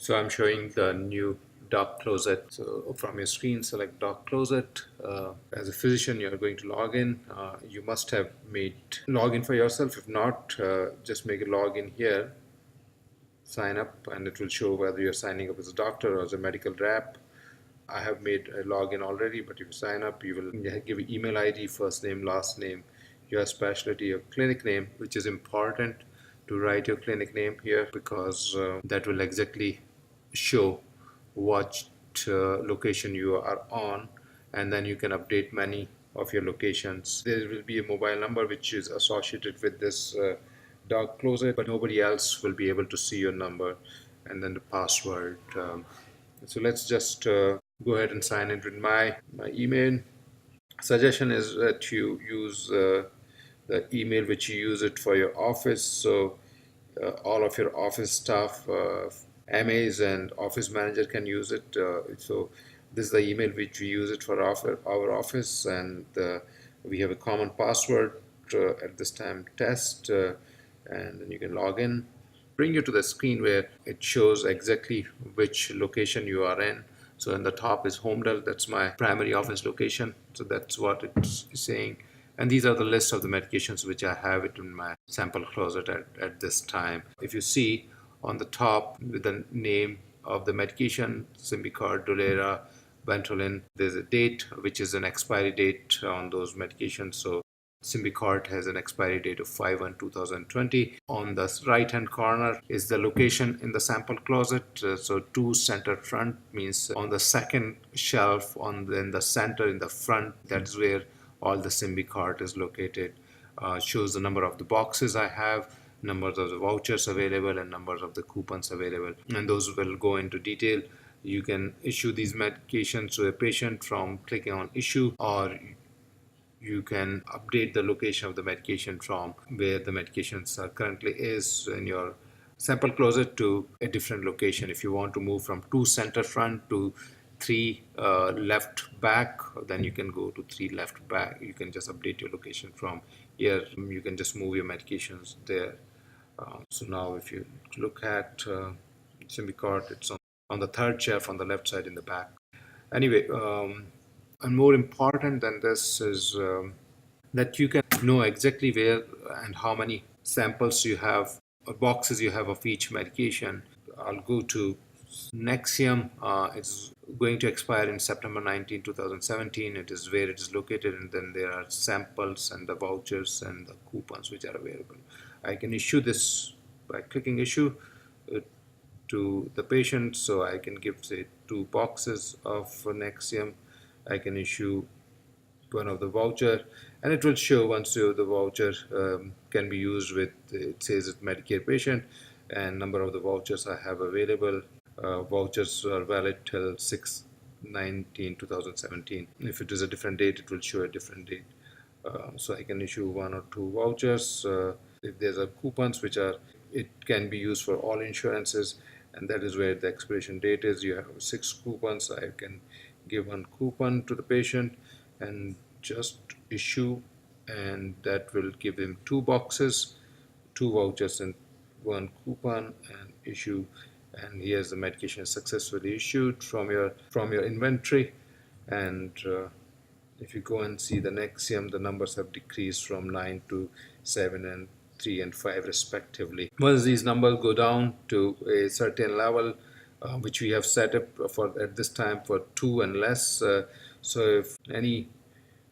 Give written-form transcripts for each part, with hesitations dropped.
So I'm showing the new DocCloset. So from your screen, select DocCloset. As a physician, you're going to log in. You must have made login for yourself. If not, just make a login here, sign up, and it will show whether you're signing up as a doctor or as a medical rep. I have made a login already, but if you sign up, you will give an email ID, first name, last name, your specialty, your clinic name, which is important to write your clinic name here because that will exactly show what location you are on, and then you can update many of your locations. There will be a mobile number which is associated with this DocCloset, but nobody else will be able to see your number, and then the password. So let's just go ahead and sign in with my email. Suggestion is that you use the email which you use it for your office. So all of your office staff, MAs and office manager can use it. So this is the email which we use it for our office, and we have a common password at this time, test, and then you can log in. Bring you to the screen where it shows exactly which location you are in. So in the top is Homedale, that's my primary office location. So that's what it's saying. And these are the list of the medications which I have it in my sample closet at this time. If you see on the top with the name of the medication, Symbicort, Dulera, Ventolin, there's a date which is an expiry date on those medications. So Symbicort has an expiry date of 5/1/2020. On the right hand corner is the location in the sample closet. So to center front means on the second shelf in the center in the front, that's where all the Symbicort is located. Shows the number of the boxes I have, numbers of the vouchers available, and numbers of the coupons available, and those will go into detail. You can issue these medications to a patient from clicking on issue, or you can update the location of the medication from where the medications are currently is in your sample closet to a different location. If you want to move from 2 center front to 3 left back, then you can go to 3 left back. You can just update your location from here. You can just move your medications there. So now if you look at Symbicort, it's on the third shelf on the left side in the back. Anyway, and more important than this is that you can know exactly where and how many samples you have, or boxes you have of each medication. I'll go to Nexium. It's going to expire in September 2017. It is where it is located, and then there are samples and the vouchers and the coupons which are available. I can issue this by clicking issue to the patient. So I can give, say, 2 boxes of Nexium. I can issue one of the voucher, and it will show once the voucher can be used with, it says it's Medicare patient, and number of the vouchers I have available. Vouchers are valid till 6/19/2017. If it is a different date, it will show a different date. So I can issue 1 or 2 vouchers. If there's a coupons which are, it can be used for all insurances, and that is where the expiration date is. You have 6 coupons. I can give 1 coupon to the patient and just issue, and that will give him 2 boxes, 2 vouchers and 1 coupon, and issue. And here's the medication successfully issued from your inventory. And if you go and see the Nexium, the numbers have decreased from 9 to 7 and 3 and 5 respectively. Once these numbers go down to a certain level, which we have set up for at this time for 2 and less, so if any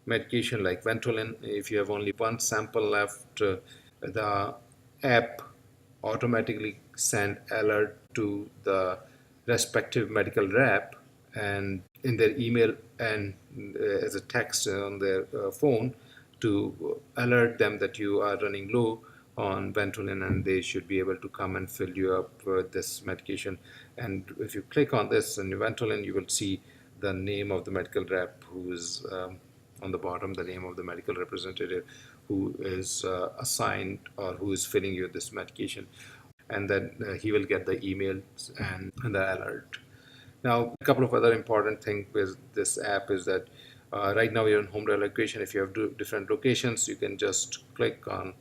medication like Ventolin, if you have only 1 sample left, the app automatically send alert to the respective medical rep and in their email and as a text on their phone to alert them that you are running low on Ventolin, and they should be able to come and fill you up with this medication. And if you click on this and Ventolin, you will see the name of the medical rep who is on the bottom, the name of the medical representative who is assigned or who is filling you this medication, and then he will get the emails and the alert. Now, a couple of other important things with this app is that right now you're in home location. If you have different locations, you can just click on,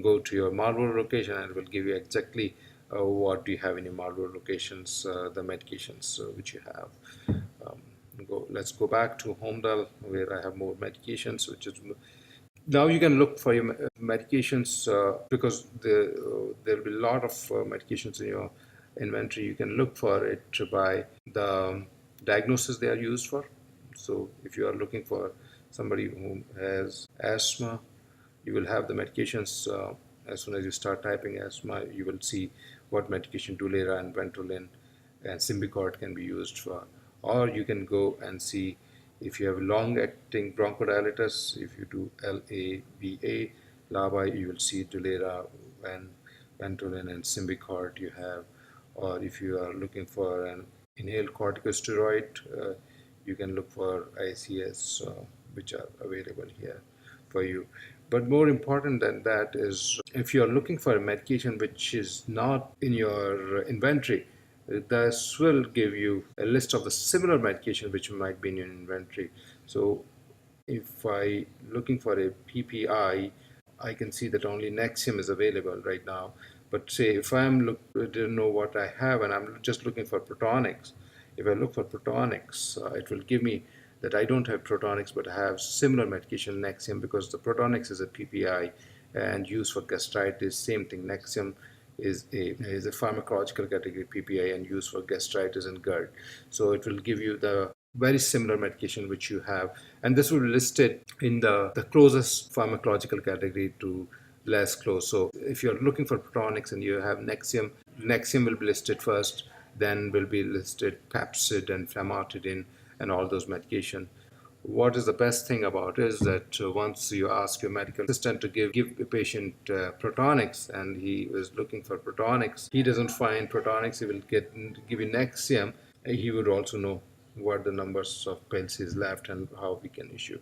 go to your Marlboro location, and it will give you exactly what do you have in your Marlboro locations, the medications which you have. Um, let's go back to Homedale where I have more medications, which is now you can look for your medications because there will be a lot of medications in your inventory. You can look for it by the diagnosis they are used for. So if you are looking for somebody who has asthma, you will have the medications. As soon as you start typing asthma, you will see what medication Dulera and Ventolin and Symbicort can be used for. Or you can go and see if you have long-acting bronchodilators. If you do LABA, LABA, you will see Dulera and Ventolin and Symbicort you have. Or if you are looking for an inhaled corticosteroid, you can look for ICS, which are available here for you. But more important than that is if you're looking for a medication which is not in your inventory, this will give you a list of the similar medication which might be in your inventory. So if I looking for a PPI, I can see that only Nexium is available right now. But say if didn't know what I have and I'm just looking for Protonics, if I look for Protonics, it will give me that I don't have Protonics but I have similar medication Nexium because the Protonics is a PPI and used for gastritis. Same thing, Nexium is a pharmacological category PPI and used for gastritis and GERD. So it will give you the very similar medication which you have, and this will be listed in the closest pharmacological category to less close. So if you're looking for Protonics and you have Nexium, Nexium will be listed first, then will be listed Pepcid and Famotidine and all those medication. What is the best thing about it is that once you ask your medical assistant to give a patient Protonics and he is looking for Protonics, he doesn't find Protonics, he will give you Nexium. He would also know what the numbers of pills is left and how we can issue.